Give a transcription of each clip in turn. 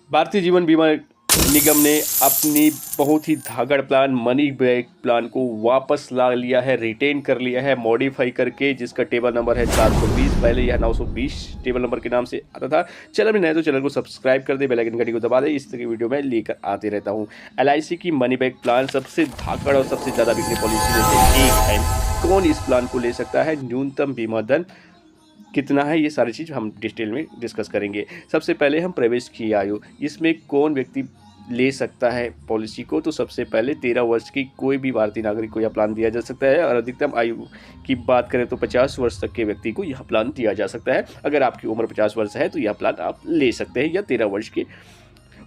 भारतीय जीवन बीमा निगम ने अपनी बहुत ही Dhagar plan money back plan को वापस ला लिया है, रिटेन कर लिया है मॉडिफाई करके, जिसका टेबल नंबर है 420। पहले यह 920 टेबल नंबर के नाम से आता था। चैनल में नए तो चैनल को सब्सक्राइब कर दे, बेल आइकन घंटी को दबा दे। इस तरह की वीडियो मैं लेकर आते रहता हूँ। LIC की मनी बैक प्लान सबसे धाकड़ और सबसे ज़्यादा बिकने पॉलिसी में से एक है। कौन इस प्लान को ले सकता है, न्यूनतम बीमा धन कितना है, ये सारी चीज़ हम डिटेल में डिस्कस करेंगे। सबसे पहले हम प्रवेश की आयु, इसमें कौन व्यक्ति ले सकता है पॉलिसी को, तो सबसे पहले 13 वर्ष की कोई भी भारतीय नागरिक को यह प्लान दिया जा सकता है। और अधिकतम आयु की बात करें तो 50 वर्ष तक के व्यक्ति को यह प्लान दिया जा सकता है। अगर आपकी उम्र 50 वर्ष है तो यह प्लान आप ले सकते हैं, या 13 वर्ष के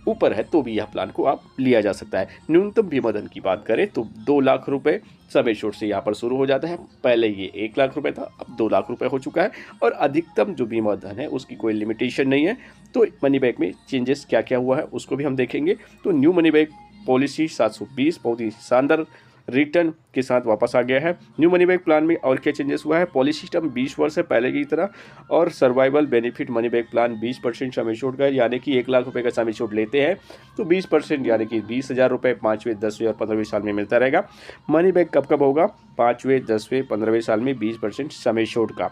ऊपर है तो भी यह प्लान को आप लिया जा सकता है। न्यूनतम बीमा धन की बात करें तो 2 लाख रुपए सब एश्योर्ड से यहाँ पर शुरू हो जाता है। पहले ये 1 लाख रुपए था, अब 2 लाख रुपए हो चुका है। और अधिकतम जो बीमा धन है उसकी कोई लिमिटेशन नहीं है। तो मनी बैक में चेंजेस क्या क्या हुआ है उसको भी हम देखेंगे। तो न्यू मनी बैक पॉलिसी 720 बहुत ही शानदार रिटर्न के साथ वापस आ गया है। न्यू मनी बैक प्लान में और क्या चेंजेस हुआ है, पॉलिसी टर्म 20 वर्ष है पहले की तरह, और survival benefit money back plan 20% sum assured का, यानी कि 1 लाख रुपए का सम एश्योर्ड लेते हैं तो 20% यानी कि 20,000 रुपये 5वें 10वें और 15वें साल में मिलता रहेगा। मनी बैक कब कब होगा, 5वें 10वें 15वें साल में 20% सम एश्योर्ड का।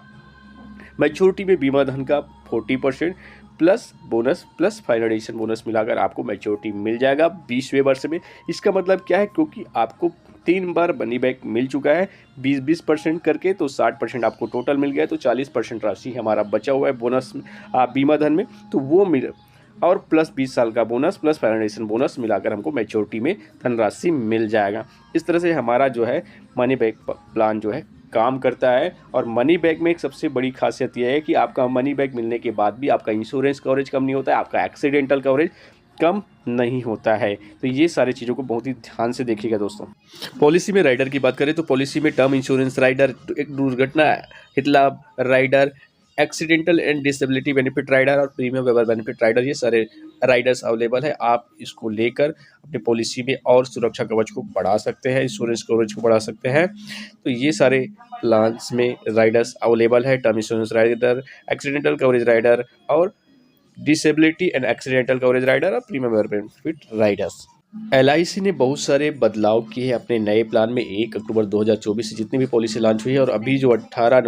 मैच्योरिटी में बीमा धन का 40% plus bonus plus final addition bonus मिलाकर आपको मैच्योरिटी मिल जाएगा 20वें वर्ष में। इसका मतलब क्या है, क्योंकि आपको 3 बार मनी बैक मिल चुका है 20% करके, तो 60% आपको टोटल मिल गया, तो 40% राशि हमारा बचा हुआ है बोनस बीमा धन में, तो वो मिल, और प्लस 20 साल का bonus plus final addition bonus मिलाकर हमको मैच्योरिटी में धनराशि मिल जाएगा। इस तरह से हमारा जो है मनी बैक प्लान जो है काम करता है। और मनी बैक में एक सबसे बड़ी खासियत यह है कि आपका मनी बैक मिलने के बाद भी आपका इंश्योरेंस कवरेज कम नहीं होता है, आपका एक्सीडेंटल कवरेज कम नहीं होता है। तो ये सारी चीज़ों को बहुत ही ध्यान से देखिएगा दोस्तों। पॉलिसी में राइडर की बात करें तो पॉलिसी में टर्म इंश्योरेंस राइडर, एक दुर्घटना हित लाभ rider, accidental and disability benefit rider और प्रीमियम वेवर बेनिफिट राइडर, ये सारे राइडर्स अवेलेबल है। आप इसको लेकर अपनी पॉलिसी में और सुरक्षा कवच को बढ़ा सकते हैं, इंश्योरेंस कवरेज को बढ़ा सकते हैं। तो ये सारे प्लान्स में राइडर्स अवेलेबल है, term insurance rider, accidental coverage rider और disability and accidental coverage rider और premium waiver benefit riders. LIC ने बहुत सारे बदलाव किए हैं अपने नए प्लान में। 1 अक्टूबर 2024 से जितनी भी पॉलिसी लॉन्च हुई है और अभी जो 18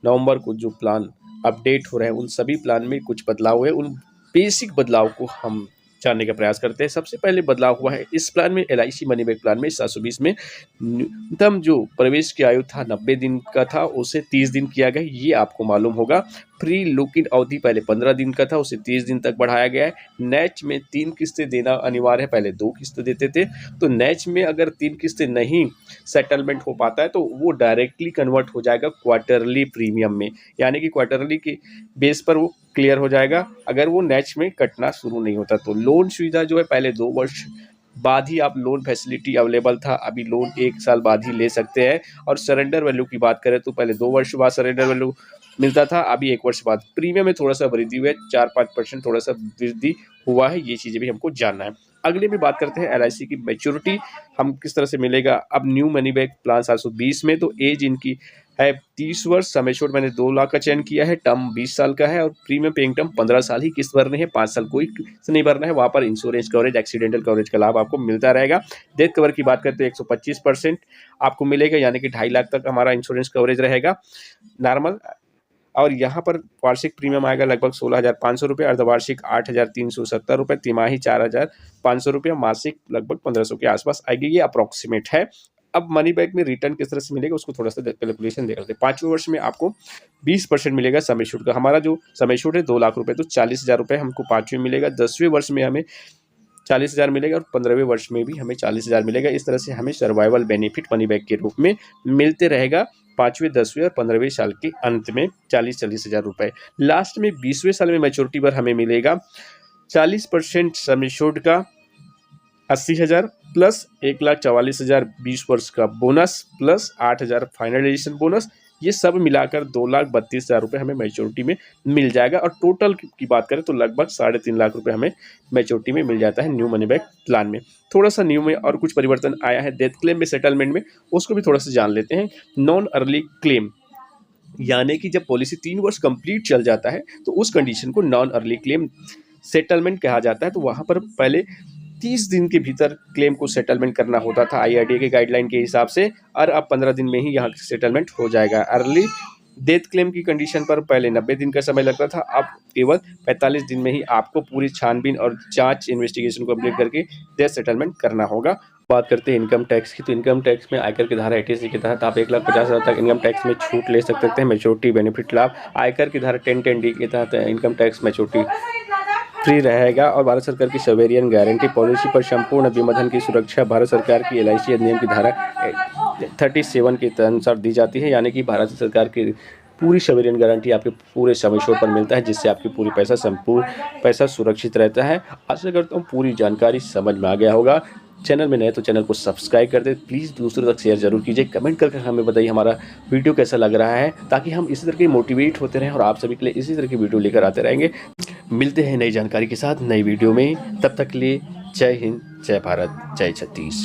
नवंबर को जो प्लान अपडेट हो रहे हैं, उन सभी प्लान में कुछ बदलाव हुए। उन बेसिक बदलाव को हम जानने का प्रयास करते हैं। सबसे पहले बदलाव हुआ है इस प्लान में, LIC मनी बैक प्लान में 720 में न्यूनतम जो प्रवेश की आयु था 90 दिन का था, उसे 30 दिन किया गया, ये आपको मालूम होगा। प्री लुक इन अवधि पहले 15 दिन का था, उसे 30 दिन तक बढ़ाया गया है। नैच में 3 किस्तें देना अनिवार्य है, पहले 2 किस्तें देते थे। तो नैच में अगर 3 किस्तें नहीं सेटलमेंट हो पाता है तो वो डायरेक्टली कन्वर्ट हो जाएगा क्वार्टरली प्रीमियम में, यानी कि क्वार्टरली के बेस पर वो क्लियर हो जाएगा अगर वो नैच में कटना शुरू नहीं होता। तो लोन सुविधा जो है पहले 2 वर्ष बाद ही आप लोन फैसिलिटी अवेलेबल था, अभी लोन 1 साल बाद ही ले सकते हैं। और सरेंडर वैल्यू की बात करें तो पहले 2 वर्ष बाद सरेंडर वैल्यू मिलता था, अभी 1 वर्ष बाद। प्रीमियम में थोड़ा सा वृद्धि हुई है, 4-5% थोड़ा सा वृद्धि हुआ है, ये चीज़ें भी हमको जानना है। अगले में बात करते हैं LIC की मैच्योरिटी हम किस तरह से मिलेगा। अब न्यू मनी बैक प्लान 720 में तो एज इनकी है 30 वर्ष, सम एश्योर्ड मैंने 2 लाख का चयन किया है, टर्म 20 साल का है और प्रीमियम पेइंग टर्म 15 साल ही किस्त भरने हैं, 5 साल कोई किस्त नहीं भरना है। वहाँ पर इंश्योरेंस कवरेज एक्सीडेंटल कवरेज का लाभ आपको मिलता रहेगा। डेथ कवर की बात करते हैं 125% आपको मिलेगा, यानी कि 2.5 लाख तक हमारा इंश्योरेंस कवरेज रहेगा नॉर्मल। और यहाँ पर वार्षिक प्रीमियम आएगा लगभग 16,500 रुपये, अर्धवार्षिक 8,370 रुपये, तिमाही 4,500 रुपये, मासिक लगभग 1,500 के आसपास आएगी, ये अप्रॉक्सीमेट है। अब मनी बैक में रिटर्न किस तरह से मिलेगा उसको थोड़ा सा कैलकुलेशन देख लेते हैं। 5वें वर्ष में आपको 20% मिलेगा सम एश्योर्ड का। हमारा जो सम एश्योर्ड है 2 लाख रुपये, तो 40,000 रुपये हमको 5वें मिलेगा। 10वें वर्ष में हमें 40,000 मिलेगा और 15वें वर्ष में भी हमें 40,000 मिलेगा। इस तरह से हमें सर्वाइवल बेनिफिट मनी बैक के रूप में मिलते रहेगा 5वें 10वें और 15वें साल के अंत में 40,000 रुपये। लास्ट में 20वें साल में मैच्योरिटी पर हमें मिलेगा 40% सम एश्योर्ड का 80,000 प्लस 1,44,000 20 वर्ष का bonus plus 8,000 final addition bonus, ये सब मिलाकर 2,32,000 रुपये हमें मैच्योरिटी में मिल जाएगा। और टोटल की बात करें तो लगभग 3.5 लाख रुपये हमें मैच्योरिटी में मिल जाता है न्यू मनी बैक प्लान में। थोड़ा सा न्यू में और कुछ परिवर्तन आया है डेथ क्लेम में, सेटलमेंट में, उसको भी थोड़ा सा जान लेते हैं। नॉन अर्ली क्लेम, यानी कि जब पॉलिसी 3 वर्ष कंप्लीट चल जाता है तो उस कंडीशन को नॉन अर्ली क्लेम सेटलमेंट कहा जाता है। तो वहाँ पर पहले 30 दिन के भीतर क्लेम को सेटलमेंट करना होता था IRDA के गाइडलाइन के हिसाब से, और अब 15 दिन में ही यहाँ सेटलमेंट हो जाएगा। अर्ली डेथ क्लेम की कंडीशन पर पहले 90 दिन का समय लगता था, अब केवल 45 दिन में ही आपको पूरी छानबीन और जांच इन्वेस्टिगेशन को कंप्लीट करके डेथ सेटलमेंट करना होगा। बात करते हैं इनकम टैक्स की, तो इनकम टैक्स में आयकर की धारा 88 के तहत आप 1,50,000 तक इनकम टैक्स में छूट ले सकते हैं। मैच्योरिटी बेनिफिट लाभ आयकर की धारा 10(10)D के तहत इनकम टैक्स मैच्योरिटी फ्री रहेगा। और भारत सरकार की सवेरियन गारंटी पॉलिसी पर संपूर्ण बीमा धन की सुरक्षा भारत सरकार की LIC अधिनियम की धारा 37 के अनुसार दी जाती है, यानी कि भारत सरकार की पूरी सवेरियन गारंटी आपके पूरे समय शोर पर मिलता है, जिससे आपकी पूरी संपूर्ण पैसा सुरक्षित रहता है। आशा करता हूँ पूरी जानकारी समझ में आ गया होगा। चैनल में नए तो चैनल को सब्सक्राइब कर दे, प्लीज़ दूसरों तक शेयर जरूर कीजिए, कमेंट करके हमें बताइए हमारा वीडियो कैसा लग रहा है, ताकि हम इसी तरह के मोटिवेट होते रहें और आप सभी के लिए इसी तरह की वीडियो लेकर आते रहेंगे। मिलते हैं नई जानकारी के साथ नई वीडियो में, तब तक के लिए जय हिंद, जय भारत, जय छत्तीसगढ़।